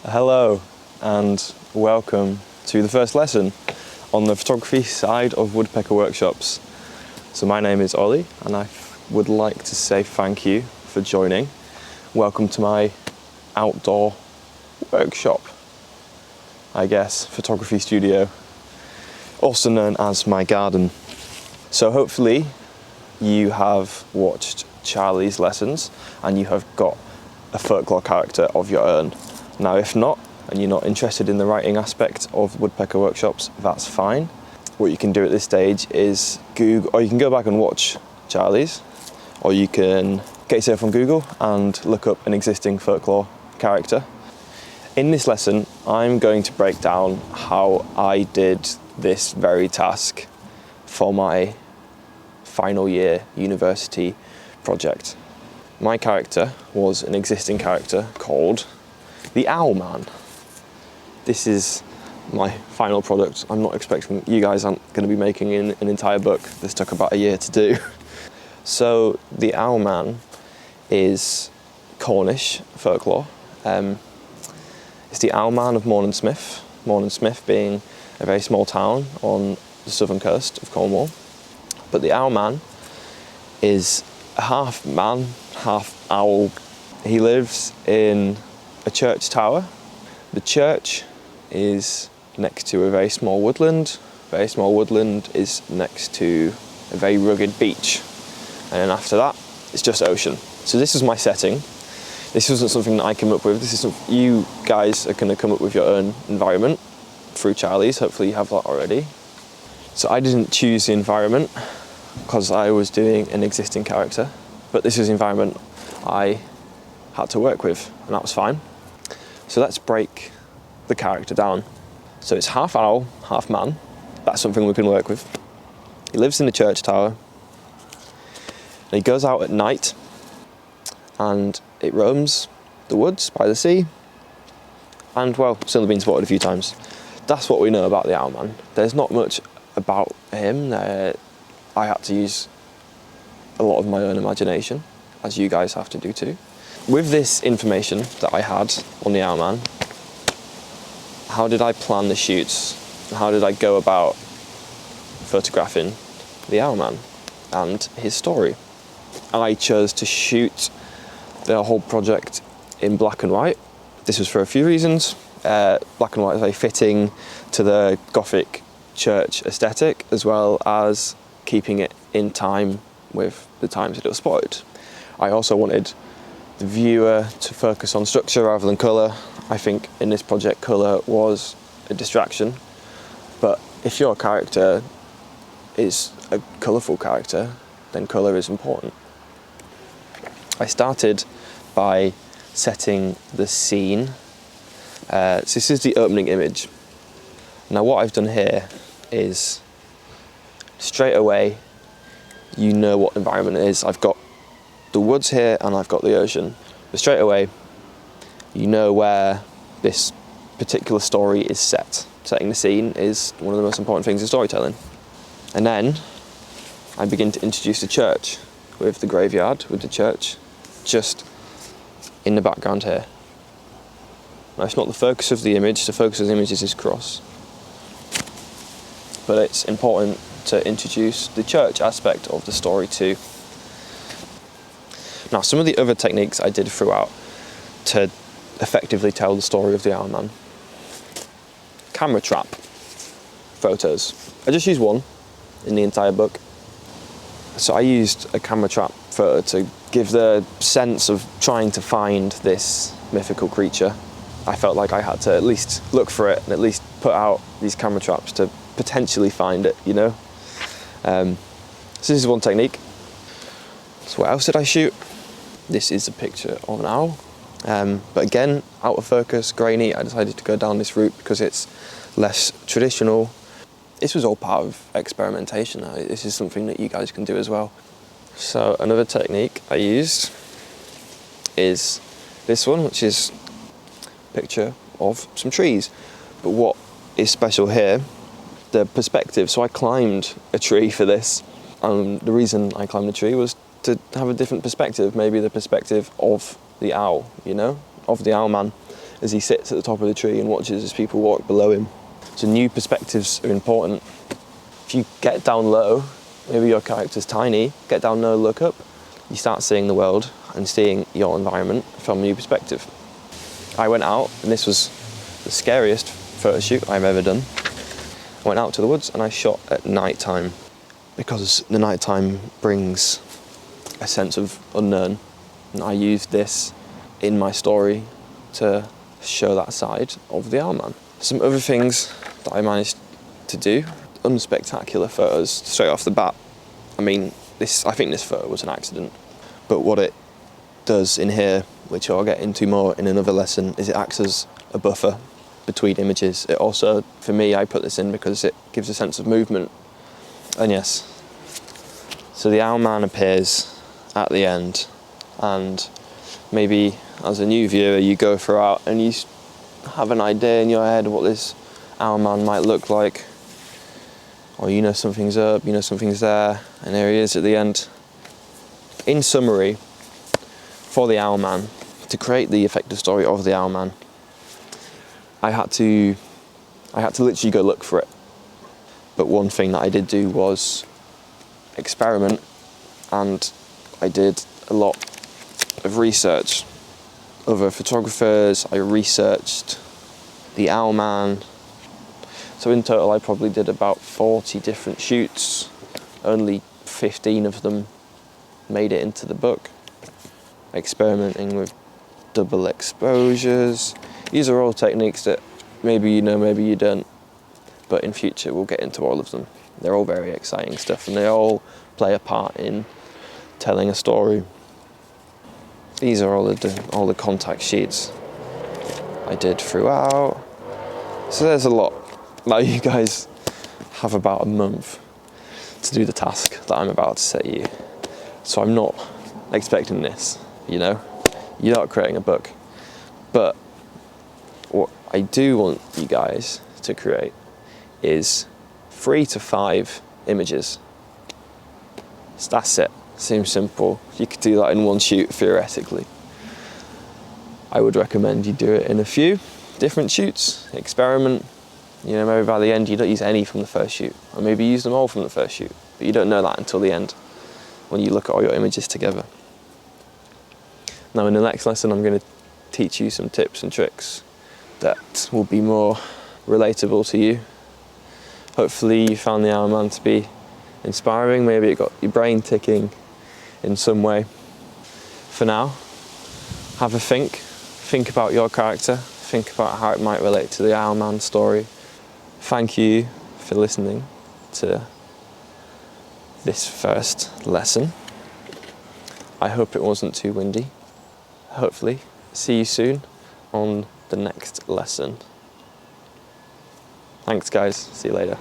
Hello and welcome to the first lesson on the photography side of Woodpecker workshops. So my name is Ollie and I would like to say thank you for joining. Welcome to my outdoor workshop, I guess, photography studio, also known as my garden. So hopefully you have watched Charlie's lessons and you have got a folklore character of your own. Now, if not, and you're not interested in the writing aspect of Woodpecker workshops, that's fine. What you can do at this stage is Google, or you can go back and watch Charlie's, or you can get yourself on Google and look up an existing folklore character. In this lesson, I'm going to break down how I did this very task for my final year university project. My character was an existing character called the Owl Man. This is my final product. I'm not expecting, you guys aren't going to be making an entire book. This took about a year to do. So the Owl Man is Cornish folklore. It's the Owl Man of Morningsmith. Morningsmith being a very small town on the southern coast of Cornwall. But the Owl Man is half man, half owl. He lives in a church tower. The church is next to a very small woodland. Very small woodland is next to a very rugged beach. And then after that, it's just ocean. So this is my setting. This wasn't something that I came up with. This is something you guys are going to come up with your own environment through Charlie's. Hopefully you have that already. So I didn't choose the environment because I was doing an existing character, but this is the environment I had to work with, and that was fine. So let's break the character down. So it's half owl, half man. That's something we can work with. He lives in the church tower, and he goes out at night, and it roams the woods by the sea, and well, it's only been spotted a few times. That's what we know about the Owl Man. There's not much about him. I had to use a lot of my own imagination, as you guys have to do too. With this information that I had on the Owl Man, how did I plan the shoots? How did I go about photographing the Owl Man and his story? I chose to shoot the whole project in black and white. This was for a few reasons. Black and white is very fitting to the Gothic church aesthetic, as well as keeping it in time with the times that it was spotted. I also wanted the viewer to focus on structure rather than colour. I think in this project colour was a distraction, but if your character is a colourful character, then colour is important. I started by setting the scene. So this is the opening image. Now what I've done here is straight away you know what environment it is. I've got the woods here and I've got the ocean. But straight away you know where this particular story is set. Setting the scene is one of the most important things in storytelling. And then I begin to introduce the church with the graveyard, with the church just in the background here. Now it's not the focus of the image, the focus of the image is this cross. But it's important to introduce the church aspect of the story too. Now, some of the other techniques I did throughout to effectively tell the story of the Owl Man. Camera trap photos. I just used one in the entire book. So I used a camera trap photo to give the sense of trying to find this mythical creature. I felt like I had to at least look for it and at least put out these camera traps to potentially find it, you know? So this is one technique. So what else did I shoot? This is a picture of an owl. But again, out of focus, grainy. I decided to go down this route because it's less traditional. This was all part of experimentation. This is something that you guys can do as well. So another technique I used is this one, which is a picture of some trees. But what is special here, the perspective. So I climbed a tree for this. The reason I climbed the tree was to have a different perspective, maybe the perspective of the owl, you know, of the Owl Man, as he sits at the top of the tree and watches as people walk below him. So new perspectives are important. If you get down low, maybe your character's tiny, get down low, look up, you start seeing the world and seeing your environment from a new perspective. I went out, and this was the scariest photo shoot I've ever done. I went out to the woods and I shot at night time, because the night time brings a sense of unknown. And I used this in my story to show that side of the Owlman. Some other things that I managed to do, unspectacular photos straight off the bat. I mean, I think this photo was an accident, but what it does in here, which I'll get into more in another lesson, is it acts as a buffer between images. It also, for me, I put this in because it gives a sense of movement. And yes, so the Owlman appears at the end, and maybe as a new viewer you go throughout and you have an idea in your head of what this Owlman might look like, or you know something's up, you know something's there, and there he is at the end. In summary, for the Owlman, to create the effective story of the Owlman, I had to literally go look for it. But one thing that I did do was experiment, and I did a lot of research. Other photographers, I researched the Owlman. So in total I probably did about 40 different shoots. Only 15 of them made it into the book. Experimenting with double exposures. These are all techniques that maybe you know, maybe you don't, but in future we'll get into all of them. They're all very exciting stuff, and they all play a part in telling a story. These are all the contact sheets I did throughout. So there's a lot. Now you guys have about a month to do the task that I'm about to set you. So I'm not expecting this, you know? You're not creating a book. But what I do want you guys to create is 3 to 5 images. So that's it. Seems simple. You could do that in one shoot, theoretically. I would recommend you do it in a few different shoots, experiment. You know, maybe by the end you don't use any from the first shoot, or maybe you use them all from the first shoot, but you don't know that until the end, when you look at all your images together. Now in the next lesson I'm going to teach you some tips and tricks that will be more relatable to you. Hopefully you found the Owlman to be inspiring, maybe it got your brain ticking in some way. For now, have a think about your character, think about how it might relate to the Owlman story. Thank you for listening to this first lesson. I hope it wasn't too windy. Hopefully. See you soon on the next lesson. Thanks guys, see you later.